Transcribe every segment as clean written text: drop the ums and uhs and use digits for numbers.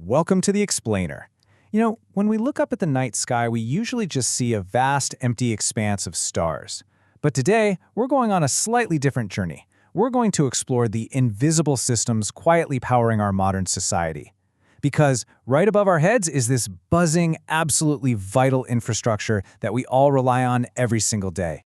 Welcome to the Explainer. When we look up at the night sky, we usually just see a vast, empty expanse of stars. But today, we're going on a slightly different journey. We're going to explore the invisible systems quietly powering our modern society. Because right above our heads is this buzzing, absolutely vital infrastructure that we all rely on every single day.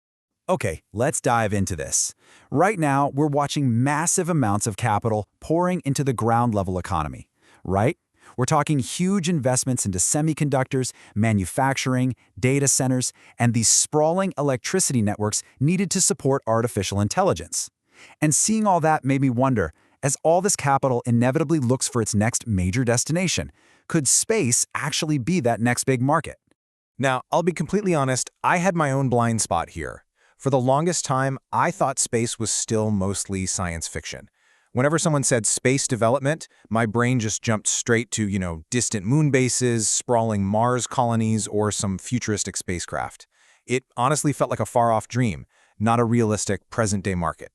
Okay, let's dive into this. Right now, we're watching massive amounts of capital pouring into the ground-level economy, right? We're talking huge investments into semiconductors, manufacturing, data centers, and these sprawling electricity networks needed to support artificial intelligence. And seeing all that made me wonder, as all this capital inevitably looks for its next major destination, could space actually be that next big market? Now, I'll be completely honest, I had my own blind spot here. For the longest time, I thought space was still mostly science fiction. Whenever someone said space development, my brain just jumped straight to, distant moon bases, sprawling Mars colonies, or some futuristic spacecraft. It honestly felt like a far-off dream, not a realistic present-day market.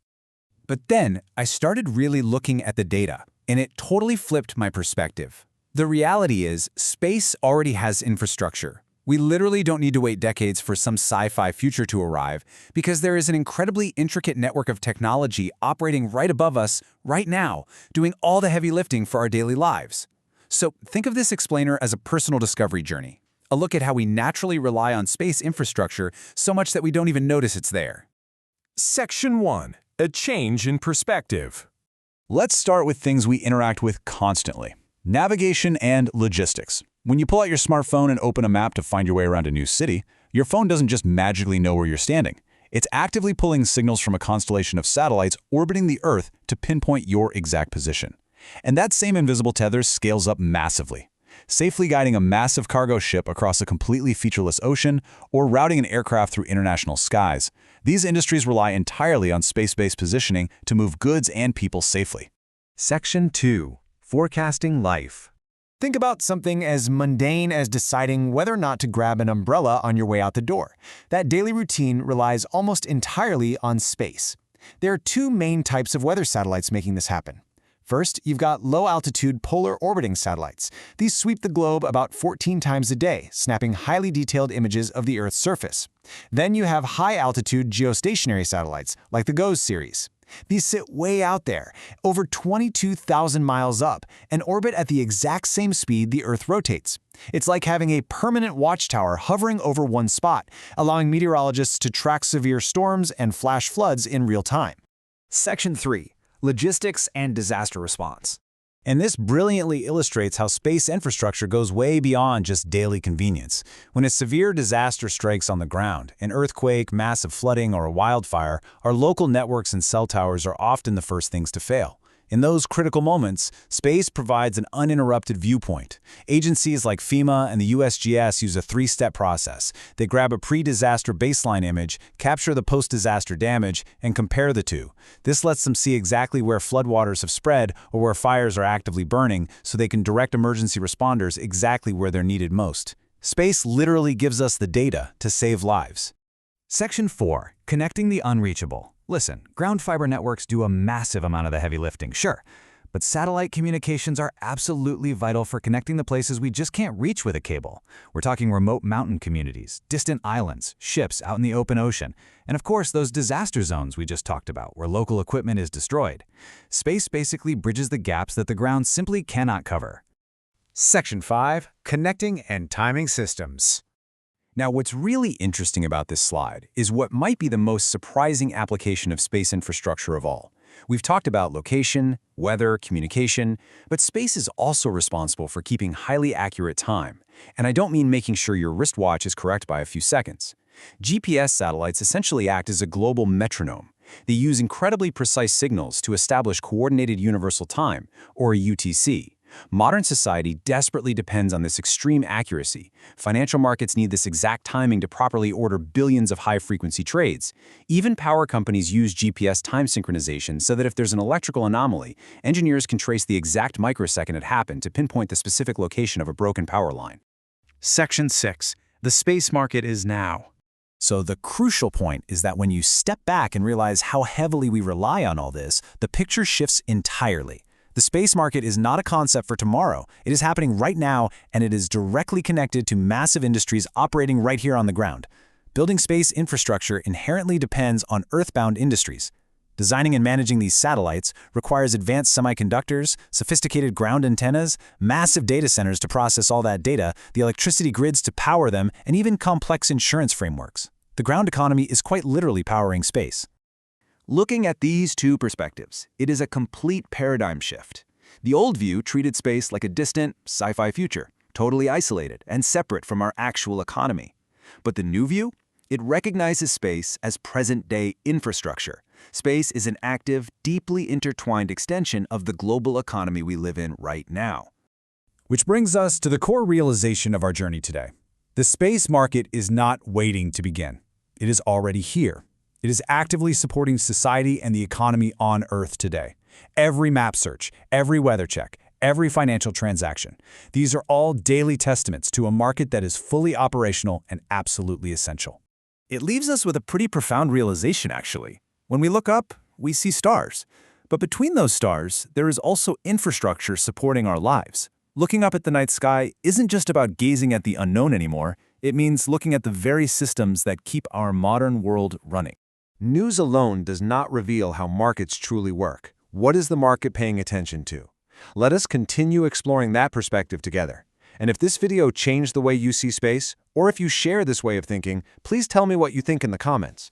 But then, I started really looking at the data, and it totally flipped my perspective. The reality is, space already has infrastructure. We literally don't need to wait decades for some sci-fi future to arrive because there is an incredibly intricate network of technology operating right above us right now, doing all the heavy lifting for our daily lives. So think of this explainer as a personal discovery journey, a look at how we naturally rely on space infrastructure so much that we don't even notice it's there. Section 1. A change in perspective. Let's start with things we interact with constantly: navigation and logistics. When you pull out your smartphone and open a map to find your way around a new city, your phone doesn't just magically know where you're standing. It's actively pulling signals from a constellation of satellites orbiting the Earth to pinpoint your exact position. And that same invisible tether scales up massively, safely guiding a massive cargo ship across a completely featureless ocean or routing an aircraft through international skies. These industries rely entirely on space-based positioning to move goods and people safely. Section 2. Forecasting life. Think about something as mundane as deciding whether or not to grab an umbrella on your way out the door. That daily routine relies almost entirely on space. There are two main types of weather satellites making this happen. First, you've got low-altitude polar orbiting satellites. These sweep the globe about 14 times a day, snapping highly detailed images of the Earth's surface. Then you have high-altitude geostationary satellites, like the GOES series. These sit way out there, over 22,000 miles up, and orbit at the exact same speed the Earth rotates. It's like having a permanent watchtower hovering over one spot, allowing meteorologists to track severe storms and flash floods in real time. Section 3. Logistics and disaster response. And this brilliantly illustrates how space infrastructure goes way beyond just daily convenience. When a severe disaster strikes on the ground, an earthquake, massive flooding, or a wildfire, our local networks and cell towers are often the first things to fail. In those critical moments, space provides an uninterrupted viewpoint. Agencies like FEMA and the USGS use a three-step process. They grab a pre-disaster baseline image, capture the post-disaster damage, and compare the two. This lets them see exactly where floodwaters have spread or where fires are actively burning, so they can direct emergency responders exactly where they're needed most. Space literally gives us the data to save lives. Section 4. Connecting the unreachable. Listen, ground fiber networks do a massive amount of the heavy lifting, sure, but satellite communications are absolutely vital for connecting the places we just can't reach with a cable. We're talking remote mountain communities, distant islands, ships out in the open ocean, and of course those disaster zones we just talked about where local equipment is destroyed. Space basically bridges the gaps that the ground simply cannot cover. Section 5. Connecting and timing systems. Now, what's really interesting about this slide is what might be the most surprising application of space infrastructure of all. We've talked about location, weather, communication, but space is also responsible for keeping highly accurate time. And I don't mean making sure your wristwatch is correct by a few seconds. GPS satellites essentially act as a global metronome. They use incredibly precise signals to establish Coordinated Universal Time, or a UTC. Modern society desperately depends on this extreme accuracy. Financial markets need this exact timing to properly order billions of high-frequency trades. Even power companies use GPS time synchronization so that if there's an electrical anomaly, engineers can trace the exact microsecond it happened to pinpoint the specific location of a broken power line. Section 6. The space market is now. So the crucial point is that when you step back and realize how heavily we rely on all this, the picture shifts entirely. The space market is not a concept for tomorrow. It is happening right now, and it is directly connected to massive industries operating right here on the ground. Building space infrastructure inherently depends on earthbound industries. Designing and managing these satellites requires advanced semiconductors, sophisticated ground antennas, massive data centers to process all that data, the electricity grids to power them, and even complex insurance frameworks. The ground economy is quite literally powering space. Looking at these two perspectives, it is a complete paradigm shift. The old view treated space like a distant, sci-fi future, totally isolated and separate from our actual economy. But the new view? It recognizes space as present-day infrastructure. Space is an active, deeply intertwined extension of the global economy we live in right now. Which brings us to the core realization of our journey today. The space market is not waiting to begin. It is already here. It is actively supporting society and the economy on Earth today. Every map search, every weather check, every financial transaction. These are all daily testaments to a market that is fully operational and absolutely essential. It leaves us with a pretty profound realization, actually. When we look up, we see stars. But between those stars, there is also infrastructure supporting our lives. Looking up at the night sky isn't just about gazing at the unknown anymore. It means looking at the very systems that keep our modern world running. News alone does not reveal how markets truly work. What is the market paying attention to? Let us continue exploring that perspective together. And if this video changed the way you see space, or if you share this way of thinking, please tell me what you think in the comments.